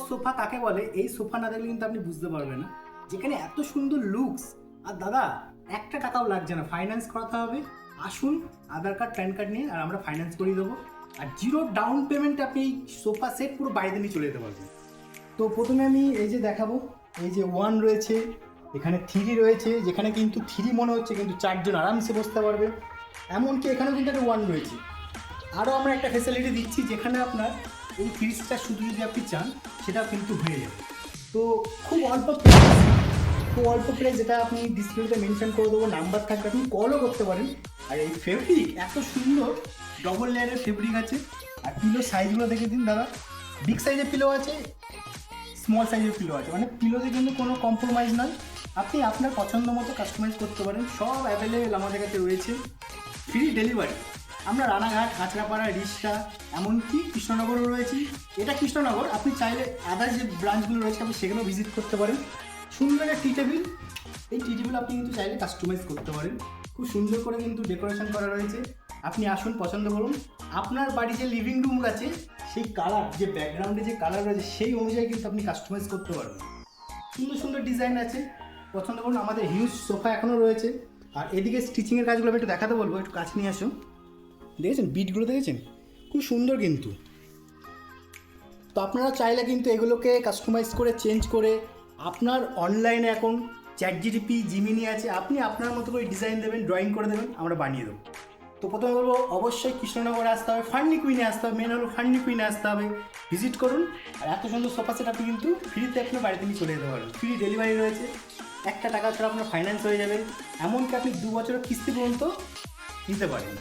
Sofa কাকে বলে এই সোফা না দেখলে কিন্তু আপনি বুঝতে পারবেন না, যেখানে এত সুন্দর লুকস। আর দাদা একটা টাকাও লাগছে না, ফাইন্যান্স করাতে হবে। আসুন আধার কার্ড প্যান কার্ড নিয়ে আর আমরা ফাইন্যান্স করিয়ে দেবো। আর জিরো ডাউন পেমেন্টে আপনি এই সোফা সেট পুরো বাড়িতে নিয়ে চলে যেতে পারবেন। তো প্রথমে আমি এই যে দেখাবো, এই যে 1 রয়েছে, এখানে 3 রয়েছে, যেখানে কিন্তু 3 মনে হচ্ছে কিন্তু 4 জন আরামসে বসতে পারবে। এমনকি এখানেও কিন্তু একটা 1 রয়েছে। আরও আমরা একটা ফ্যাসিলিটি দিচ্ছি, যেখানে আপনার এই 3 স্টার শুধু যদি আপনি চান সেটাও কিন্তু হয়ে যাবে। তো খুব অল্প প্রাইস, যেটা আপনি ডিসপ্লেতে মেনশন করে দেবো, নাম্বার থাকবে, আপনি কলও করতে পারেন। আর এই ফেব্রিক এত সুন্দর, ডবল লেয়ারের ফেব্রিক আছে। আর পিলো সাইজগুলো দেখে দিন দাদা, বিগ সাইজের পিলো আছে, স্মল সাইজের পিলো আছে, মানে পিলোতে কিন্তু কোনো কম্প্রোমাইজ নয়। আপনি আপনার পছন্দ মতো কাস্টমাইজ করতে পারেন, সব অ্যাভেলেবেল আমাদের কাছে রয়েছে। Free delivery. আমরা রানাঘাট, কাঁচরাপাড়া, রিষ্টা, এমনকি কৃষ্ণনগরও রয়েছি। এটা কৃষ্ণনগর, আপনি চাইলে আদার্স যে ব্রাঞ্চগুলো রয়েছে আপনি সেগুলো ভিজিট করতে পারেন। সুন্দর একটা টি টেবিল, এই টি টেবিল আপনি কিন্তু চাইলে কাস্টমাইজ করতে পারেন। খুব সুন্দর করে কিন্তু ডেকোরেশন করা রয়েছে। আপনি আসুন, পছন্দ করুন। আপনার বাড়ি যে লিভিং রুম আছে সেই কালার, যে ব্যাকগ্রাউন্ডে যে কালার রয়েছে সেই অনুযায়ী কিন্তু আপনি কাস্টমাইজ করতে পারবেন। সুন্দর সুন্দর ডিজাইন আছে, পছন্দ করুন। আমাদের হিউজ সোফা এখনও রয়েছে। আর এদিকে স্টিচিংয়ের কাজগুলো আমি একটু দেখাতে বলবো, একটু কাছে নিয়ে আসুন। দেখেছেন বিটগুলো, দেখেছেন খুব সুন্দর কিন্তু। তো আপনারা চাইলে কিন্তু এগুলোকে কাস্টমাইজ করে চেঞ্জ করে আপনার অনলাইনে এখন ChatGPT, জিমিনি আছে, আপনি আপনার মতো করে ডিজাইন দেবেন, ড্রয়িং করে দেবেন, আমরা বানিয়ে দেবো। তো প্রথমে বলবো অবশ্যই কৃষ্ণনগরে আসতে হবে, ফান্ডি কুইনে আসতে হবে, মেন হলো ফান্ডি কুইনে আসতে হবে, ভিজিট করুন। আর এত সুন্দর সোফা সেট আপনি কিন্তু ফ্রিতে আপনার বাড়িতে নিয়ে চলে যেতে পারেন। ফ্রি ডেলিভারি রয়েছে, একটা টাকা ছাড়া আপনার ফাইন্যান্স হয়ে যাবে, এমনকি আপনি 2 বছরের কিস্তি পর্যন্ত নিতে পারেন।